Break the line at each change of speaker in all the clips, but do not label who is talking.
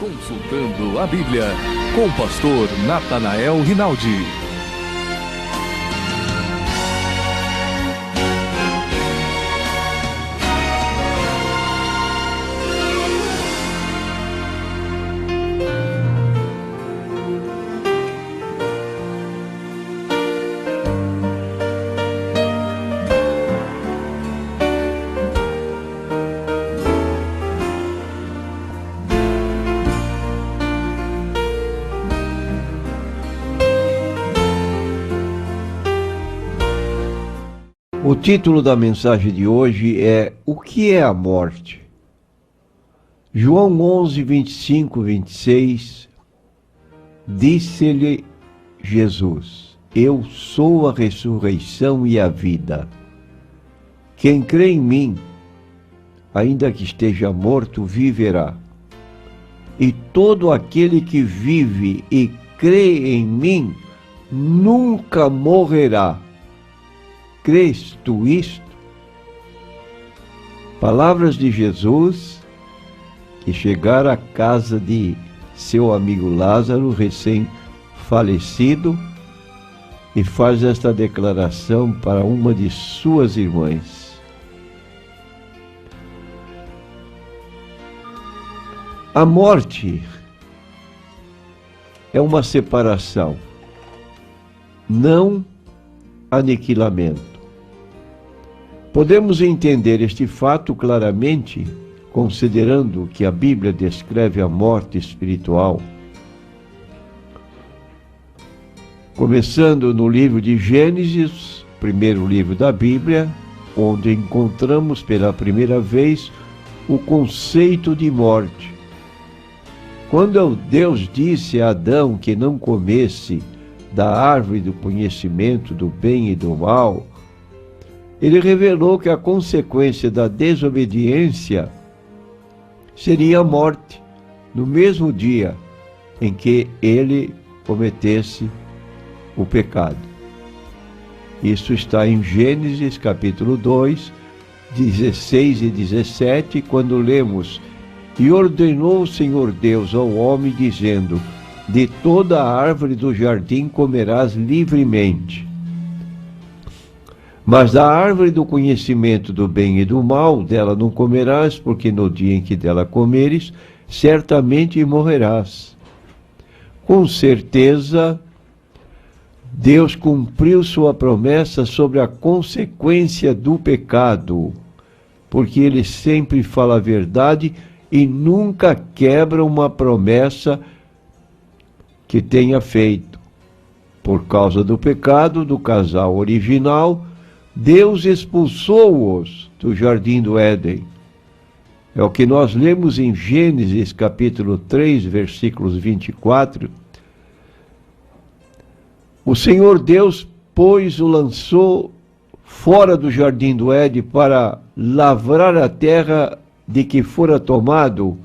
Consultando a Bíblia, com o pastor Natanael Rinaldi.
O título da mensagem de hoje é O que é a morte? João 11, 25, 26, disse-lhe Jesus: Eu sou a ressurreição e a vida. Quem crê em mim, ainda que esteja morto, viverá. E todo aquele que vive e crê em mim, nunca morrerá. Crês tu isto? Palavras de Jesus, que chegara à casa de seu amigo Lázaro, recém-falecido, e faz esta declaração para uma de suas irmãs. A morte é uma separação, não aniquilamento. Podemos entender este fato claramente considerando que a Bíblia descreve a morte espiritual. Começando no livro de Gênesis, primeiro livro da Bíblia, onde encontramos pela primeira vez o conceito de morte. Quando Deus disse a Adão que não comesse da árvore do conhecimento do bem e do mal, ele revelou que a consequência da desobediência seria a morte, no mesmo dia em que ele cometesse o pecado. Isso está em Gênesis capítulo 2, 16 e 17, quando lemos: E ordenou o Senhor Deus ao homem, dizendo: De toda a árvore do jardim comerás livremente, mas da árvore do conhecimento do bem e do mal, dela não comerás, porque no dia em que dela comeres, certamente morrerás. Com certeza, Deus cumpriu sua promessa sobre a consequência do pecado, porque Ele sempre fala a verdade e nunca quebra uma promessa que tenha feito. Por causa do pecado do casal original, Deus expulsou-os do jardim do Éden. É o que nós lemos em Gênesis capítulo 3, versículos 24. O Senhor Deus, pois, o lançou fora do jardim do Éden para lavrar a terra de que fora tomado,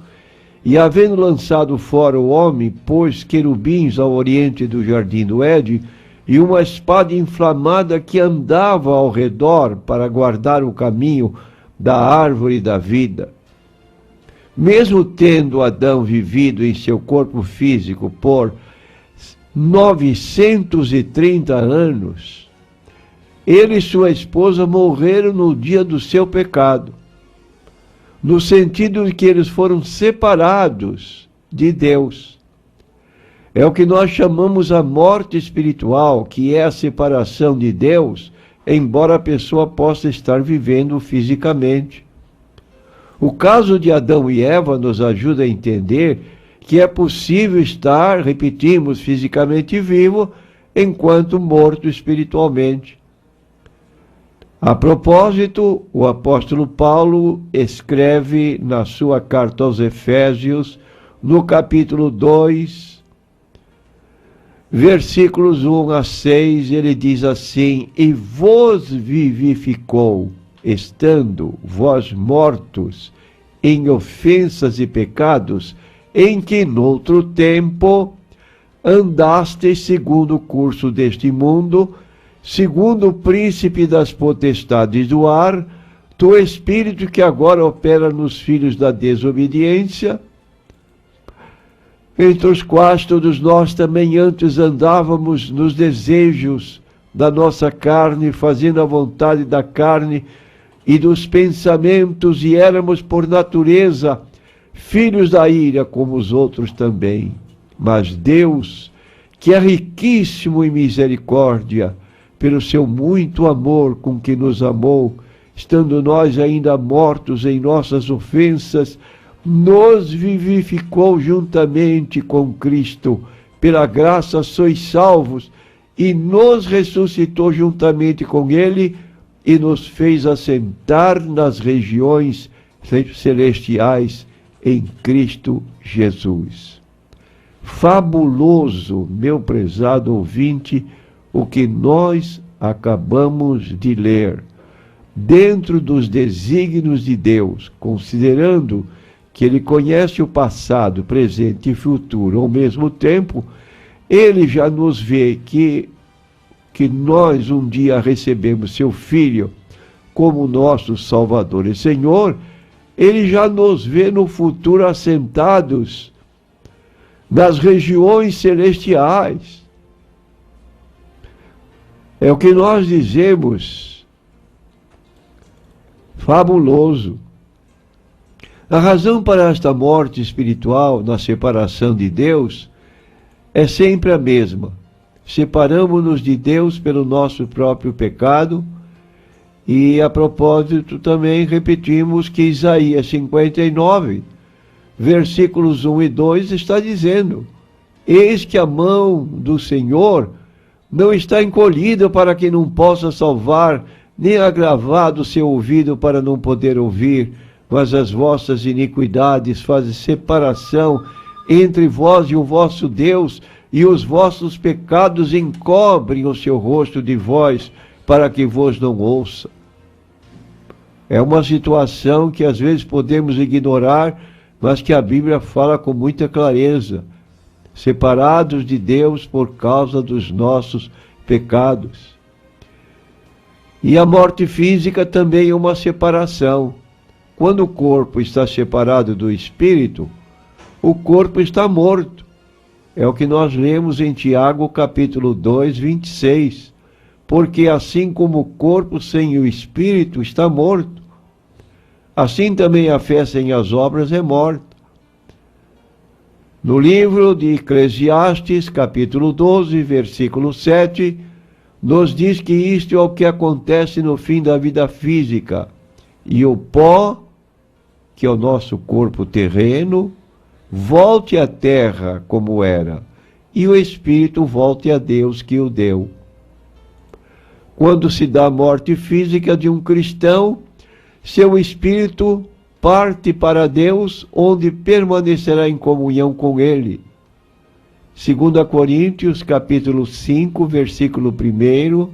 e havendo lançado fora o homem, pôs querubins ao oriente do jardim do Éden, e uma espada inflamada que andava ao redor para guardar o caminho da árvore da vida. Mesmo tendo Adão vivido em seu corpo físico por 930 anos, ele e sua esposa morreram no dia do seu pecado, no sentido de que eles foram separados de Deus. É o que nós chamamos a morte espiritual, que é a separação de Deus, embora a pessoa possa estar vivendo fisicamente. O caso de Adão e Eva nos ajuda a entender que é possível estar, repetimos, fisicamente vivo, enquanto morto espiritualmente. A propósito, o apóstolo Paulo escreve na sua carta aos Efésios, no capítulo 2, versículos 1 a 6, ele diz assim: E vos vivificou, estando vós mortos em ofensas e pecados, em que noutro tempo andastes segundo o curso deste mundo, segundo o príncipe das potestades do ar, do espírito que agora opera nos filhos da desobediência, entre os quais todos nós também antes andávamos nos desejos da nossa carne, fazendo a vontade da carne e dos pensamentos, e éramos por natureza filhos da ira, como os outros também. Mas Deus, que é riquíssimo em misericórdia, pelo seu muito amor com que nos amou, estando nós ainda mortos em nossas ofensas, nos vivificou juntamente com Cristo. Pela graça sois salvos, e nos ressuscitou juntamente com Ele, e nos fez assentar nas regiões celestiais em Cristo Jesus. Fabuloso, meu prezado ouvinte, o que nós acabamos de ler. Dentro dos desígnios de Deus, considerando que Ele conhece o passado, presente e futuro ao mesmo tempo, Ele já nos vê que nós um dia recebemos seu Filho como nosso Salvador e Senhor. Ele já nos vê no futuro assentados nas regiões celestiais. É o que nós dizemos, fabuloso. A razão para esta morte espiritual na separação de Deus é sempre a mesma. Separamos-nos de Deus pelo nosso próprio pecado. E a propósito também repetimos que Isaías 59, versículos 1 e 2 está dizendo: eis que a mão do Senhor não está encolhida para que não possa salvar, nem agravado o seu ouvido para não poder ouvir, mas as vossas iniquidades fazem separação entre vós e o vosso Deus, e os vossos pecados encobrem o seu rosto de vós, para que vos não ouça. É uma situação que às vezes podemos ignorar, mas que a Bíblia fala com muita clareza. Separados de Deus por causa dos nossos pecados. E a morte física também é uma separação. Quando o corpo está separado do espírito, o corpo está morto. É o que nós lemos em Tiago capítulo 2, 26. Porque assim como o corpo sem o espírito está morto, assim também a fé sem as obras é morta. No livro de Eclesiastes, capítulo 12, versículo 7, nos diz que isto é o que acontece no fim da vida física. E o pó, que é o nosso corpo terreno, volte à terra como era, e o espírito volte a Deus que o deu. Quando se dá a morte física de um cristão, seu espírito parte para Deus, onde permanecerá em comunhão com Ele. 2 Coríntios, capítulo 5, versículo 1,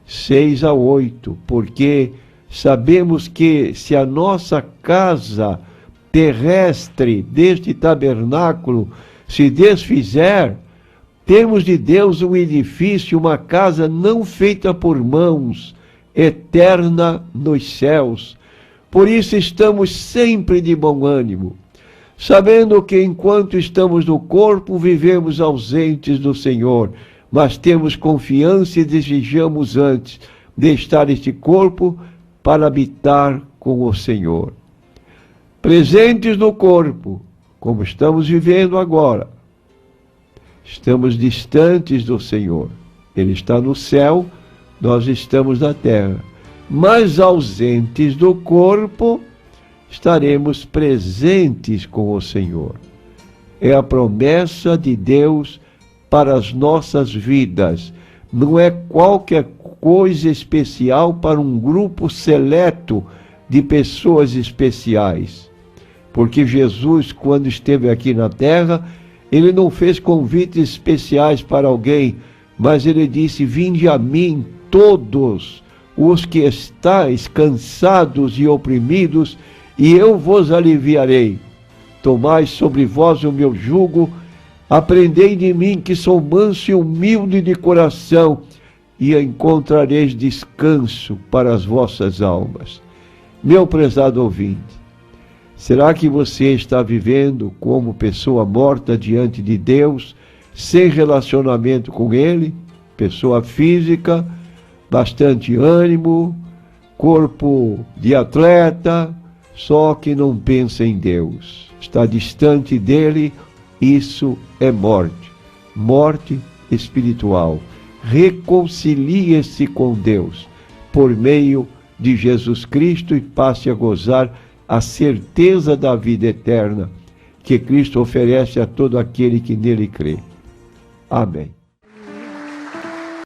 6 a 8. Porque sabemos que se a nossa casa terrestre deste tabernáculo se desfizer, temos de Deus um edifício, uma casa não feita por mãos, eterna nos céus. Por isso estamos sempre de bom ânimo, sabendo que enquanto estamos no corpo, vivemos ausentes do Senhor, mas temos confiança e desejamos antes deixar este corpo para habitar com o Senhor. Presentes no corpo, como estamos vivendo agora, estamos distantes do Senhor. Ele está no céu, nós estamos na terra. Mas ausentes do corpo, estaremos presentes com o Senhor. É a promessa de Deus para as nossas vidas. Não é qualquer coisa especial para um grupo seleto de pessoas especiais. Porque Jesus, quando esteve aqui na terra, Ele não fez convites especiais para alguém, mas Ele disse: vinde a mim todos os que estáis cansados e oprimidos, e eu vos aliviarei. Tomai sobre vós o meu jugo, aprendei de mim, que sou manso e humilde de coração, e encontrareis descanso para as vossas almas. Meu prezado ouvinte, Será que você está vivendo como pessoa morta diante de Deus, sem relacionamento com Ele? Pessoa física, bastante ânimo, corpo de atleta, só que não pensa em Deus. Está distante dele, isso é morte. Morte espiritual. Reconcilie-se com Deus por meio de Jesus Cristo e passe a gozar a certeza da vida eterna que Cristo oferece a todo aquele que nele crê. Amém.